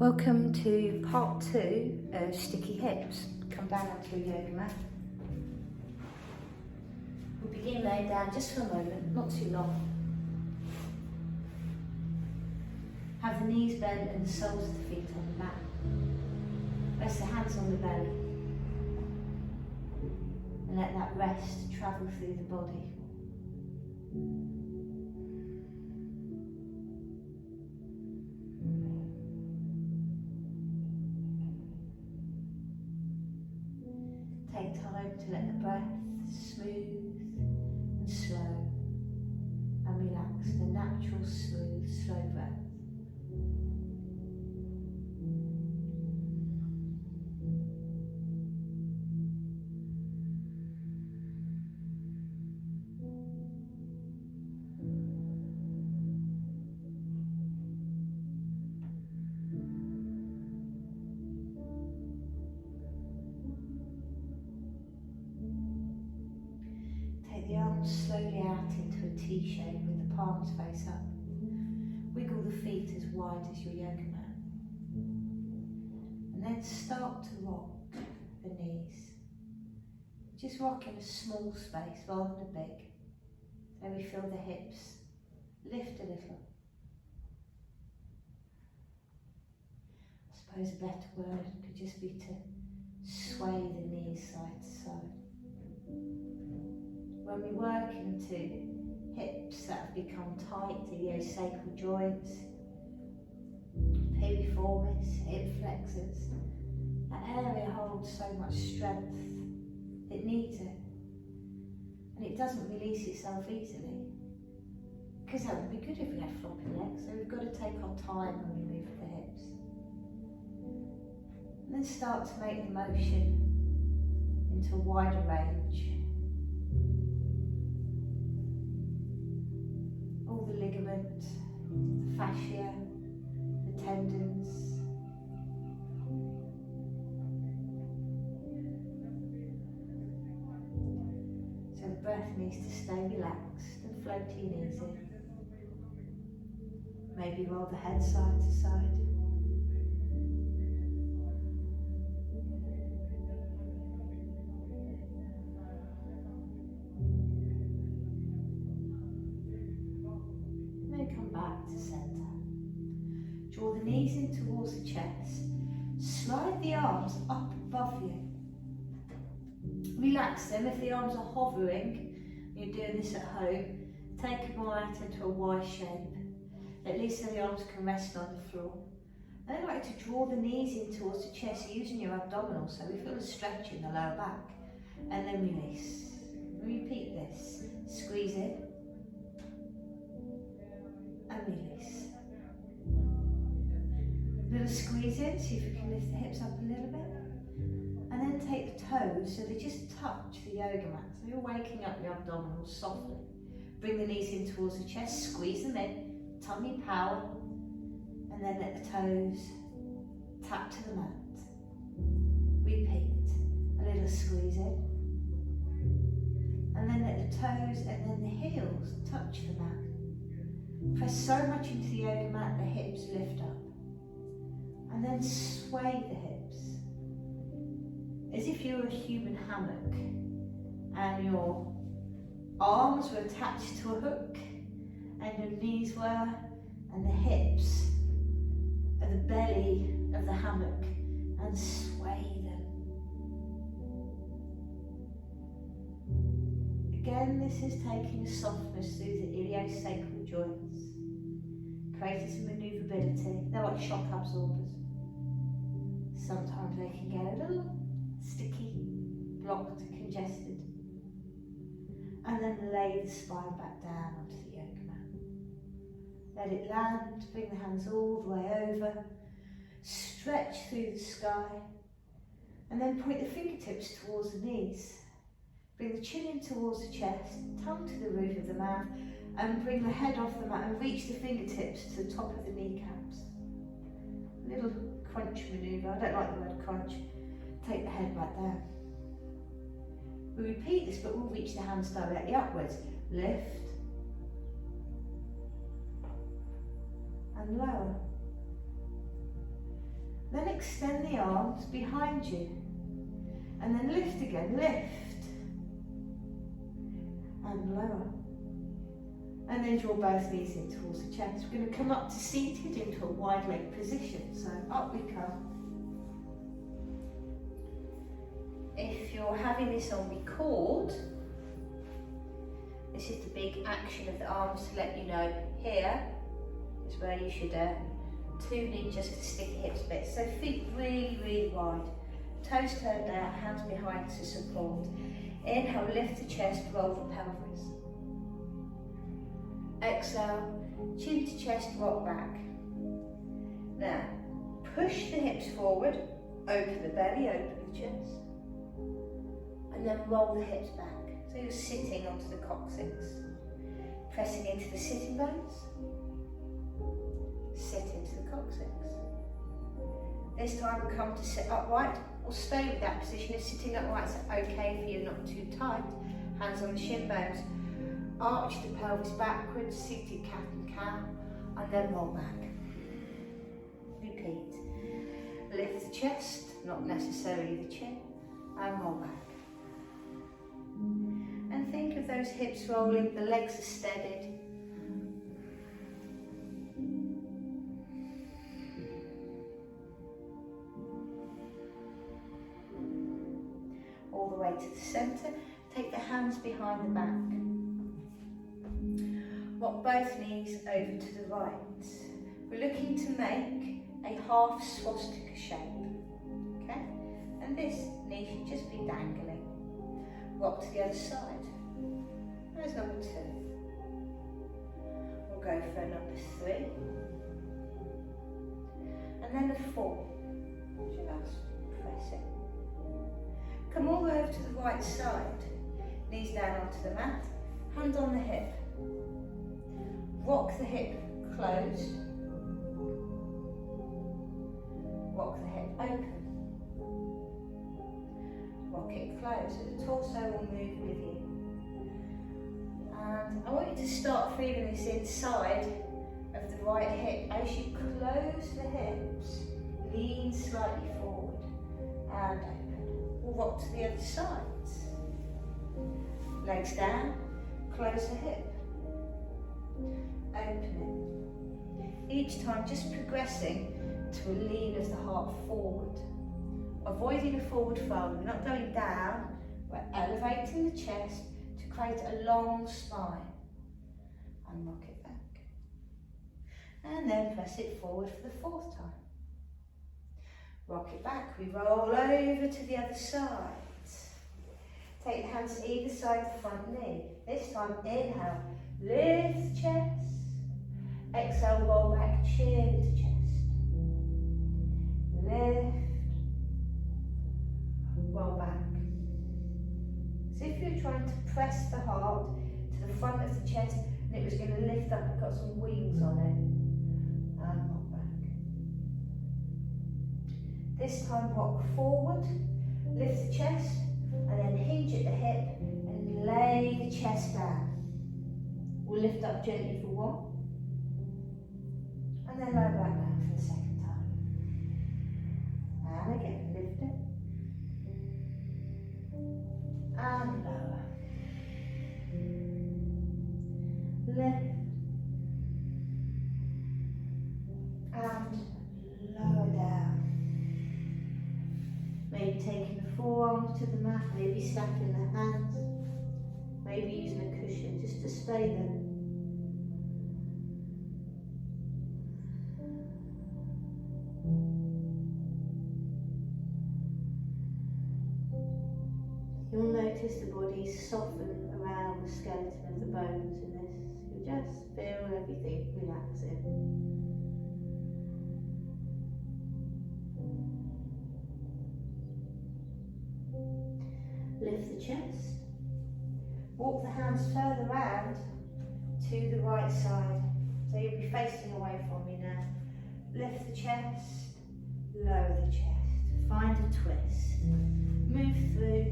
Welcome to part 2 of sticky hips. Come down onto your yoga mat. We'll begin laying down just for a moment, not too long. Have the knees bent and the soles of the feet on the mat. Rest the hands on the belly. And let that rest travel through the body. Take time to let the breath smooth and slow and relax, the natural smooth, slow breath. The arms slowly out into a T shape with the palms face up. Wiggle the feet as wide as your yoga mat. And then start to rock the knees. Just rock in a small space rather than a big. So we feel the hips lift a little. I suppose a better word could just be to sway the knees side to side. When we work into hips that have become tight, the iliosacral joints, piriformis, hip flexors, that area holds so much strength, it needs it. And it doesn't release itself easily. Because that would be good if we had floppy legs, so we've got to take our time when we move the hips. And then start to make the motion into a wider range. All the ligament, the fascia, the tendons. So the breath needs to stay relaxed and floaty and easy. Maybe roll the head side to side. Back to centre. Draw the knees in towards the chest. Slide the arms up above you. Relax them. If the arms are hovering, you're doing this at home, take them all out into a Y shape. At least so the arms can rest on the floor. And then I like to draw the knees in towards the chest, using your abdominals, so we feel a stretch in the lower back. And then release. Repeat this. Squeeze it. And release. A little squeeze in, see if you can lift the hips up a little bit. And then take the toes so they just touch the yoga mat. So you're waking up your abdominals softly. Bring the knees in towards the chest, squeeze them in, tummy power. And then let the toes tap to the mat. Repeat. A little squeeze in. And then let the toes and then the heels touch the mat. Press so much into the yoga mat, the hips lift up. And then sway the hips. As if you were a human hammock and your arms were attached to a hook and your knees were, and the hips are the belly of the hammock, and sway them. Again, this is taking softness through the iliosacral joints, creating some manoeuvrability. They're like shock absorbers. Sometimes they can get a little sticky, blocked, congested. And then lay the spine back down onto the yoga mat. Let it land, bring the hands all the way over, stretch through the sky, and then point the fingertips towards the knees. Bring the chin in towards the chest, tongue to the roof of the mouth, and bring the head off the mat and reach the fingertips to the top of the kneecaps. A little crunch manoeuvre. I don't like the word crunch. Take the head back down. We repeat this, but we'll reach the hands directly upwards. Lift and lower. extend the arms behind you. And then lift again, lift. And lower. And then draw both knees in towards the chest. We're going to come up to seated into a wide leg position. So up we come. If you're having this on record, this is the big action of the arms to let you know here is where you should tune in just to stick your hips a bit. So feet really, really wide. Toes turned out, hands behind to support. Inhale, lift the chest, roll the pelvis. Exhale, chin to chest, rock back. Now, push the hips forward, open the belly, open the chest. And then roll the hips back. So you're sitting onto the coccyx. Pressing into the sitting bones. Sit into the coccyx. This time we'll come to sit upright, or stay with that position if sitting upright is okay for you, not too tight. Hands on the shin bones. Arch the pelvis backwards, seated cat and cow, and then roll back. Repeat. Lift the chest, not necessarily the chin, and roll back. And think of those hips rolling, the legs are steadied. All the way to the centre, take the hands behind the back. Rock both knees over to the right. We're looking to make a half swastika shape. Okay? And this knee should just be dangling. Rock to the other side. There's number 2. We'll go for number 3. And then the 4. Just press it. Come all the way over to the right side. Knees down onto the mat. Hand on the hip. Rock the hip closed. Rock the hip open. Rock it closed, so the torso will move with you. And I want you to start feeling this inside of the right hip. As you close the hips, lean slightly forward and open. We'll rock to the other side. Legs down, close the hip. Open it. Each time just progressing to a lean of the heart forward. Avoiding a forward fold. We're not going down, we're elevating the chest to create a long spine. And rock it back. And then press it forward for the 4th time. Rock it back. We roll over to the other side. Take the hands either side of the front knee. This time inhale, lift the chest. Exhale, roll back, chin to chest. Lift. Roll back. So if you're trying to press the heart to the front of the chest and it was going to lift up, it's got some wings on it. And rock back. This time rock forward, lift the chest, and then hinge at the hip and lay the chest down. We'll lift up gently for 1. And then lower back down for the 2nd time. And again, lift it. And lower. Lift. And lower down. Maybe taking the forearms to the mat, maybe stacking the hands, maybe using a cushion just to stay there. You'll notice the body soften around the skeleton of the bones in this. You'll just feel everything relaxing. Lift the chest. Walk the hands further round to the right side. So you'll be facing away from me now. Lift the chest, lower the chest. Find a twist. Move through.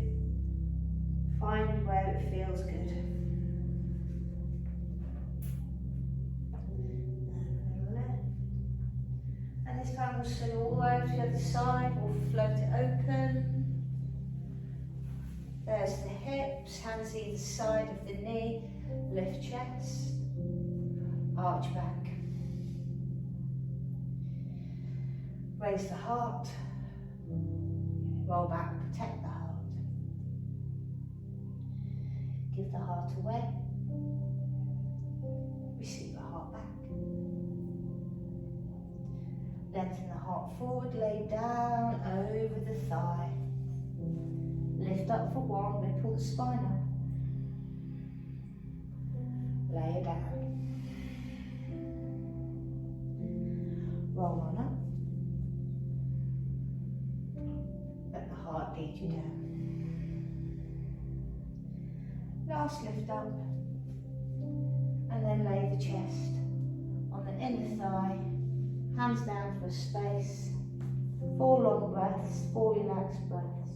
Find where it feels good. And left. And this time we'll swing all the way over to the other side, we'll float it open. There's the hips, hands either side of the knee, lift chest, arch back. Raise the heart, roll back, protect the heart. Give the heart away, receive the heart back. Lengthen the heart forward, lay down over the thigh. Lift up for one, ripple the spine up. Lay it down. Roll on up. Let the heart lead you down. Last lift up. And then lay the chest on the inner thigh. Hands down for a space. 4 long breaths, 4 relaxed breaths.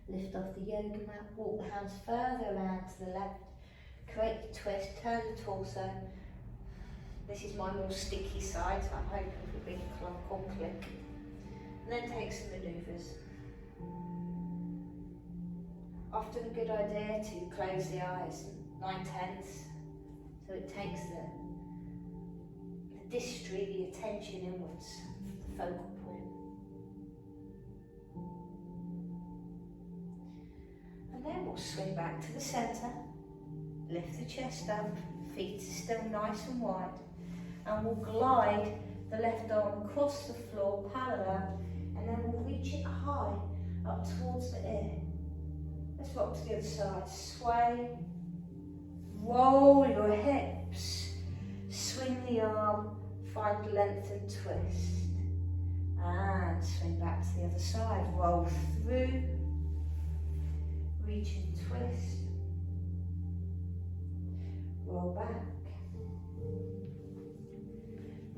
Lift off the yoga mat, walk the hands further around to the left. Create the twist, turn the torso. This is my more sticky side, so I'm hoping for a big clunk or click. And then take some manoeuvres. Often a good idea to close the eyes 9/10, so it takes the distry, the attention inwards, the focal point. And then we'll swing back to the centre, lift the chest up, feet are still nice and wide. And we'll glide the left arm across the floor, parallel, and then we'll reach it high up towards the ear. Let's rock to the other side. Sway, roll your hips, swing the arm, find length and twist. And swing back to the other side. Roll through, reach and twist. Roll back.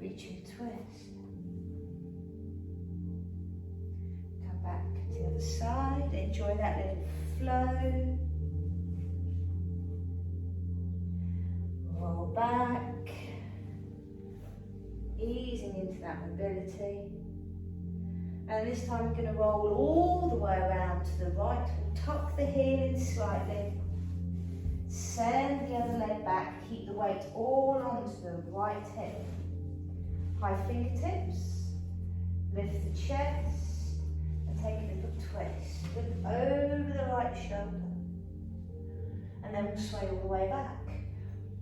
Reach and twist. Come back to the other side. Enjoy that little flow. Roll back. Easing into that mobility. And this time we're going to roll all the way around to the right. We'll tuck the heel in slightly. Send the other leg back. Keep the weight all onto the right hip. High fingertips, lift the chest, and take a little twist. Look over the right shoulder. And then we'll sway all the way back.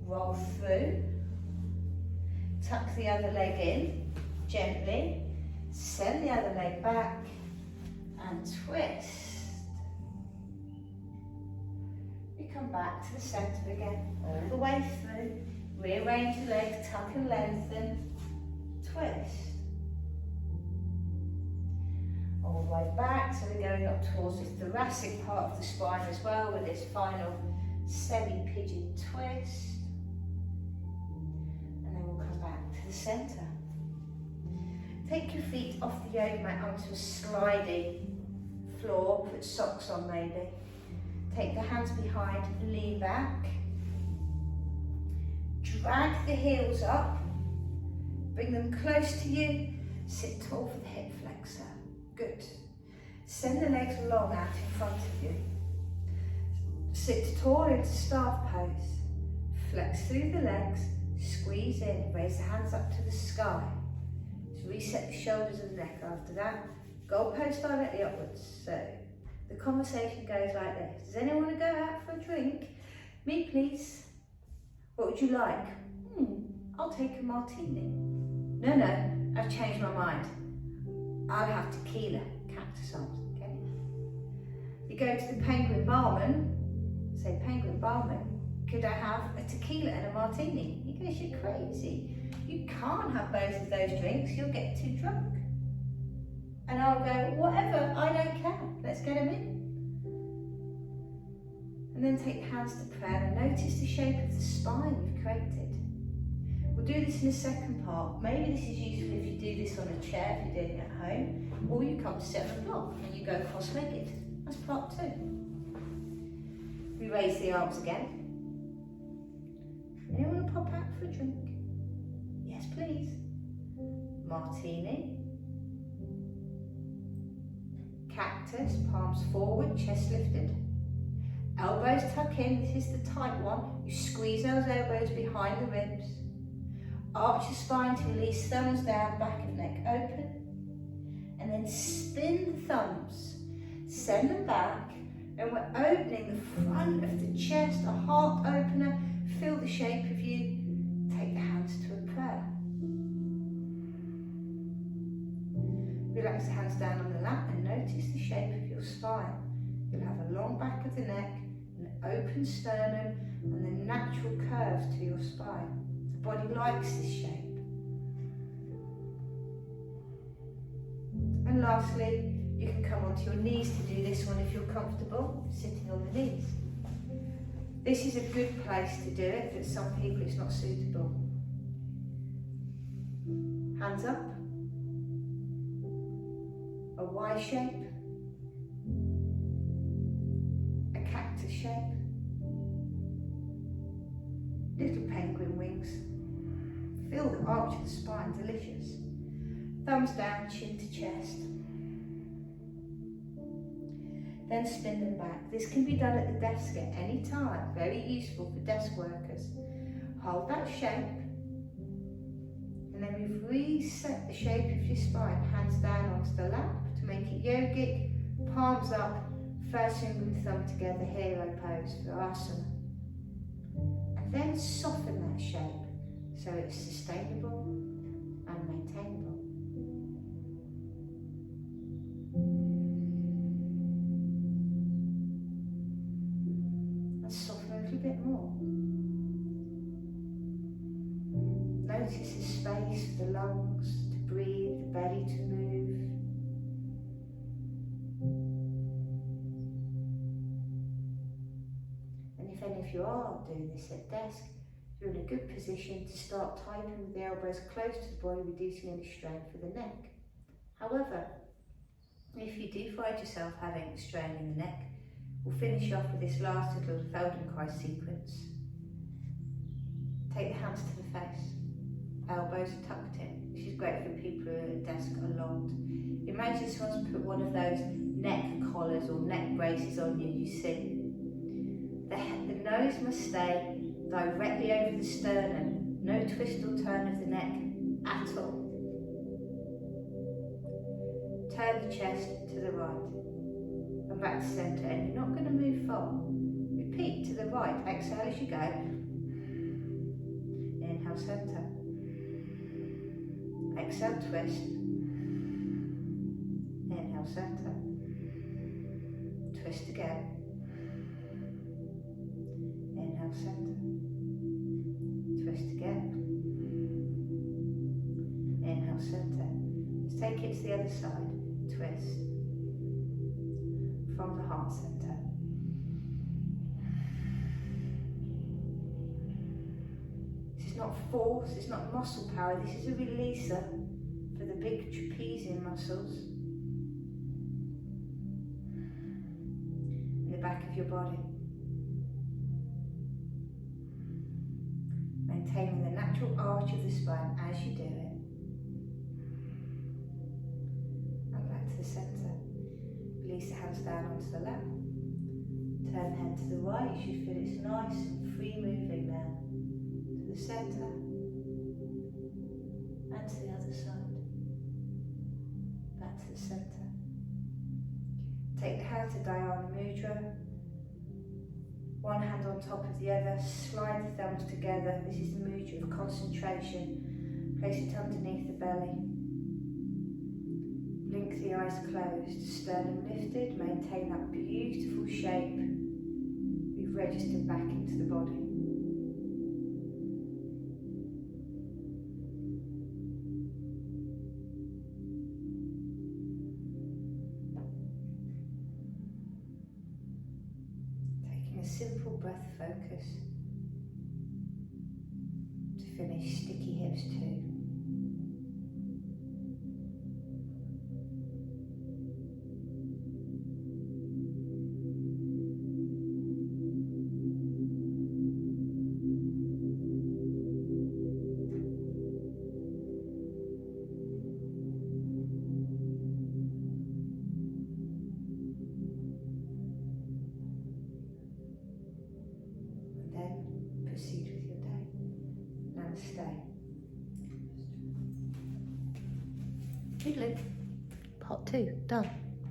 Roll through. Tuck the other leg in, gently. Send the other leg back, and twist. You come back to the centre again, all the way through. Rearrange the legs, tuck and lengthen. Twist. All the way back, so we're going up towards the thoracic part of the spine as well with this final semi-pigeon twist. And then we'll come back to the centre. Take your feet off the yoga mat onto a slidey floor, put socks on maybe. Take the hands behind, lean back. Drag the heels up. Bring them close to you. Sit tall for the hip flexor. Good. Send the legs long out in front of you. Sit tall into staff pose. Flex through the legs. Squeeze in. Raise the hands up to the sky. So reset the shoulders and the neck after that. Goalpost directly upwards. So the conversation goes like this. Does anyone want to go out for a drink? Me, please. What would you like? I'll take a martini. No, I've changed my mind. I'll have tequila, cactus arms, okay? You go to the penguin barman, say, penguin barman, could I have a tequila and a martini? He goes, you're crazy. You can't have both of those drinks, you'll get too drunk. And I'll go, whatever, I don't care, let's get them in. And then take hands to prayer and notice the shape of the spine you've created. We're do this in the second part. Maybe this is useful if you do this on a chair, if you're doing it at home, or you come to sit on a block and you go cross-legged. That's part 2. We raise the arms again. Anyone want to pop out for a drink? Yes, please. Martini. Cactus, palms forward, chest lifted. Elbows tuck in, this is the tight one. You squeeze those elbows behind the ribs. Arch your spine to release, thumbs down, back of neck open. And then spin the thumbs. Send them back. And we're opening the front of the chest, a heart opener. Feel the shape of you. Take the hands to a prayer. Relax the hands down on the lap and notice the shape of your spine. You'll have a long back of the neck, an open sternum, and a natural curve to your spine. The body likes this shape. And lastly, you can come onto your knees to do this one if you're comfortable, sitting on the knees. This is a good place to do it, but some people it's not suitable. Hands up. A Y shape. A cactus shape. Little penguin wings. Feel the arch of the spine, delicious. Thumbs down, chin to chest. Then spin them back. This can be done at the desk at any time. Very useful for desk workers. Hold that shape. And then we've reset the shape of your spine. Hands down onto the lap to make it yogic. Palms up. First finger and thumb together, hero pose for asana. And then soften that shape so it's sustainable and maintainable. And soften a little bit more. Notice the space for the lungs to breathe, the belly to move. And if any of you are doing this at desk, you're in a good position to start typing with the elbows close to the body, reducing any strain for the neck. However, if you do find yourself having a strain in the neck, we'll finish off with this last little Feldenkrais sequence. Take the hands to the face. Elbows are tucked in. This is great for people who are at a desk a lot. Imagine someone's put one of those neck collars or neck braces on you, you see. The nose must stay directly over the sternum. No twist or turn of the neck at all. Turn the chest to the right and back to centre, and you're not going to move far. Repeat to the right. Exhale as you go. Inhale, centre. Exhale, twist. Inhale, centre. Twist again. Inhale, centre. Twist again. Inhale, centre. Let's take it to the other side. Twist. From the heart centre. This is not force, it's not muscle power, this is a releaser for the big trapezium muscles in the back of your body. Maintaining the natural arch of the spine as you do it. And back to the centre. Release the hands down onto the lap. Turn the head to the right. You should feel it's nice and free moving now. To the centre. And to the other side. Back to the centre. Take the hand to Dhyana Mudra. One hand on top of the other. Slide the thumbs together. This is the mudra of concentration. Place it underneath the belly. Blink the eyes closed, sternum lifted, maintain that beautiful shape. We've registered back into the body. Taking a simple breath focus to Finish sticky hips too. And then proceed with your day. Namaste. Toodaloo. Part 2, done.